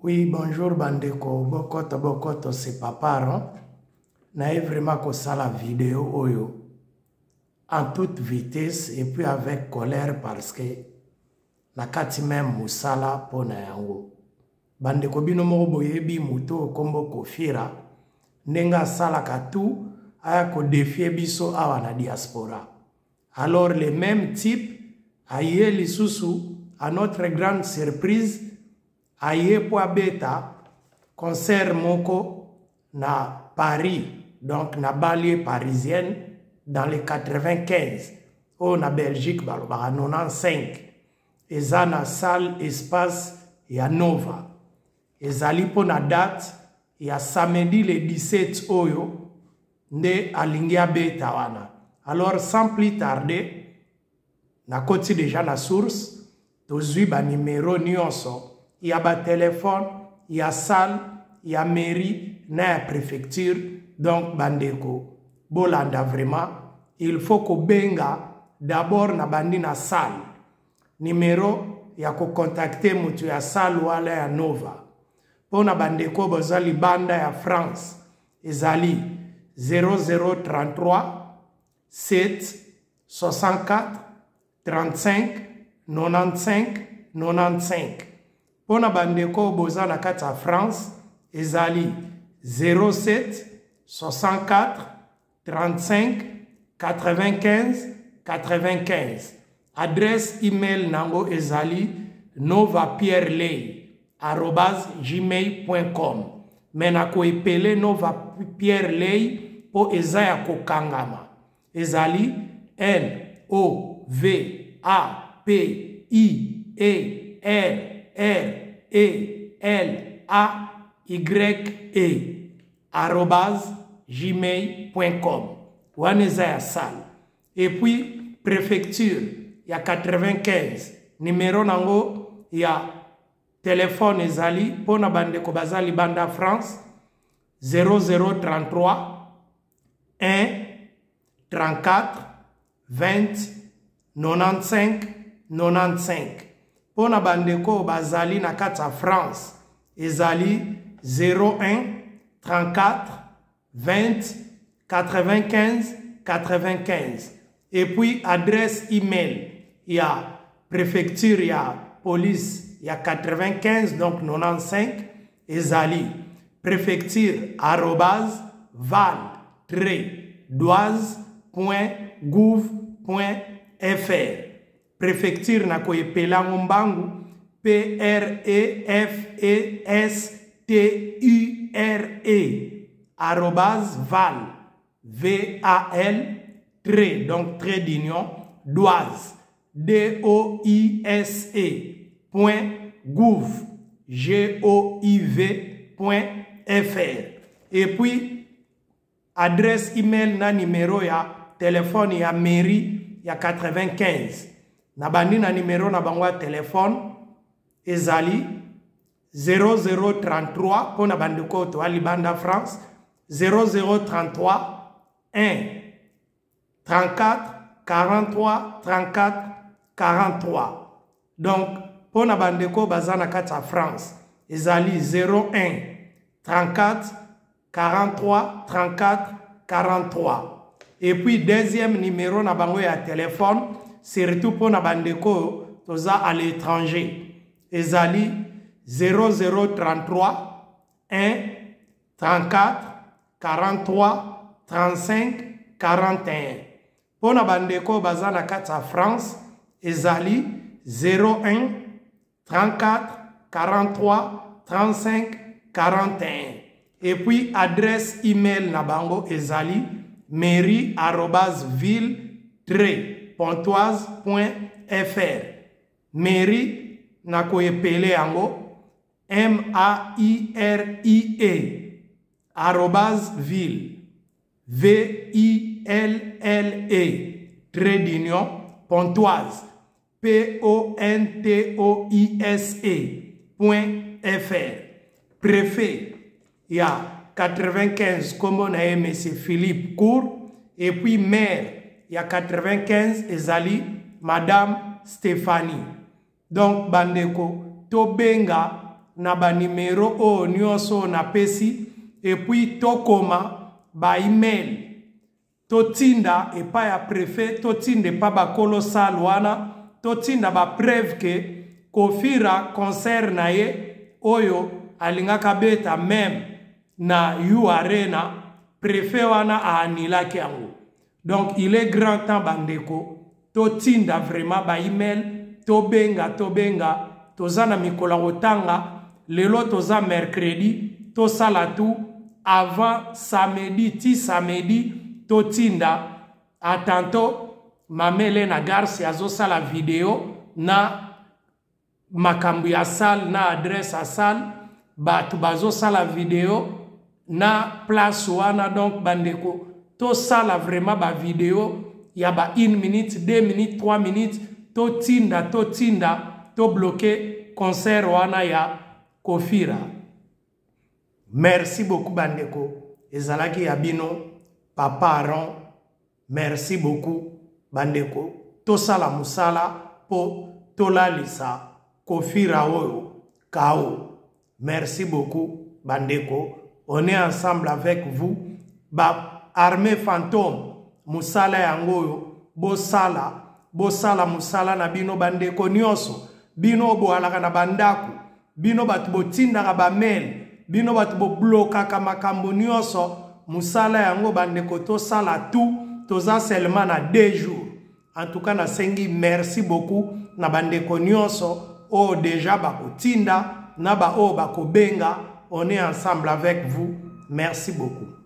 Oui, bonjour Bandeko, bokoto, c'est papa, hein? Naïe vraiment que ça la vidéo oyo en toute vitesse et puis avec colère parce que na kati même musala pona yango. Bandeko bino moko boyebi muto kombo Kofira nenga sala katu aya ko défier biso awa na diaspora. Alors le même type aye lisusu à notre grande surprise aye po beta concert moko na Paris, donc na banlieue parisienne dans les 95 ou na Belgique balobaka 95 eza na salle espace ya Nova ezali po na date ya samedi le 17 oyo nde alingi beta wana. Alors sans plus tarder na koti déjà na source tozwi ba numéro nyonso ya ba téléphone ya salle ya mairie na ya préfecture. Donc bandeko bolanda vraiment il faut ko benga d'abord na bandi na salle numéro ya ko contacter mutu ya salle wala ya Nova. Pona bandeko bozali banda ya France ezali 0033 7 64 35 95 95. Pona bandeko boza na kati ya France ezali 07 64 35 95 95. Adresse email nango ezali novapierreley@gmail.com. Mena ko epele novapierreley po ezaya kokangama ezali NOVAPIERRELAY@gmail.com. Wanezaya salle. Et puis préfecture ya 95 numéro nango ya téléphone ezali pona bandeko bazali banda France 0033 1 34 20 95 95. Pona bandeko bazali na kati ya France ezali 01 34 20 95 95. Et puis adresse email ya préfecture ya police ya 95 donc 95 ezali préfecture@val-doise.gouv.fr. préfecture na koyepela mbangu PREFESTURE donc trait d'union doise doise.gouv.fr. Et puis adresse email na numéro ya téléphone ya mairie ya 95 na bandi na numéro na bango ya téléphone ezali 0033 pona bandeko to alibanda France 0033 1 34 43 34 43. Donc pona bandeko bazana kati ya France ezali 01 34 43 34 43. Et puis deuxième numéro na bango ya téléphone surtout pona bandeko toza à l'étranger ezali 0033 1 34 43 35 41. Pona bandeko bazana kati ya France ezali 01 34 43 35 41. Et puis adresse email na bango ezali mairie@ville-pontoise.fr. mairie na koyepele yango MAIRIE@ville-pontoise .fr. Préfet il y a 95 comme on a M. Philippe Cour. Et puis maire il y a 95 ezali Madame Stéphanie. Donc bandeko tobenga na ba numéro o nyonso na pesi et puis tokoma ba email totinda epa ya préfet totinda epa ba kolosal wana totinda ba preuve ke Kofira concert na ye oyo alingaka beta même na U Arena préfet wana anilaki yango. Donc il est grand temps bandeko totinda vraiment ba email tobenga toza na mikolo kotanga lelo toza mercredi tosala tout avant samedi ti samedi totinda atanto mamele na garsi azosala video na makambu ya salle na adresse à salle batu bazosala video na place wana. Donc bandeko to sala vraiment ba video ya ba 1 minute 2 minutes 3 minutes totinda to bloquer concert wana ya Kofira. Merci beaucoup bandeko ezalaki ya bino papa Aaron. Merci beaucoup bandeko to sala musala po tolalisa Kofira oyo kao. Merci beaucoup bandeko, on est ensemble avec vous. Ba armée fantôme musala yangoyo bosala musala na bino bandeko nyonso bino boalaka na bandaku bino batu botindaka ba mail bino batu bo blokaka makambo nyonso musala yango bandeko tosala tout toza seulement na 2 jours. En tout cas na sengi merci beaucoup na bandeko nyonso o déjà bakotinda na ba o bakobenga. On est ensemble avec vous. Merci beaucoup.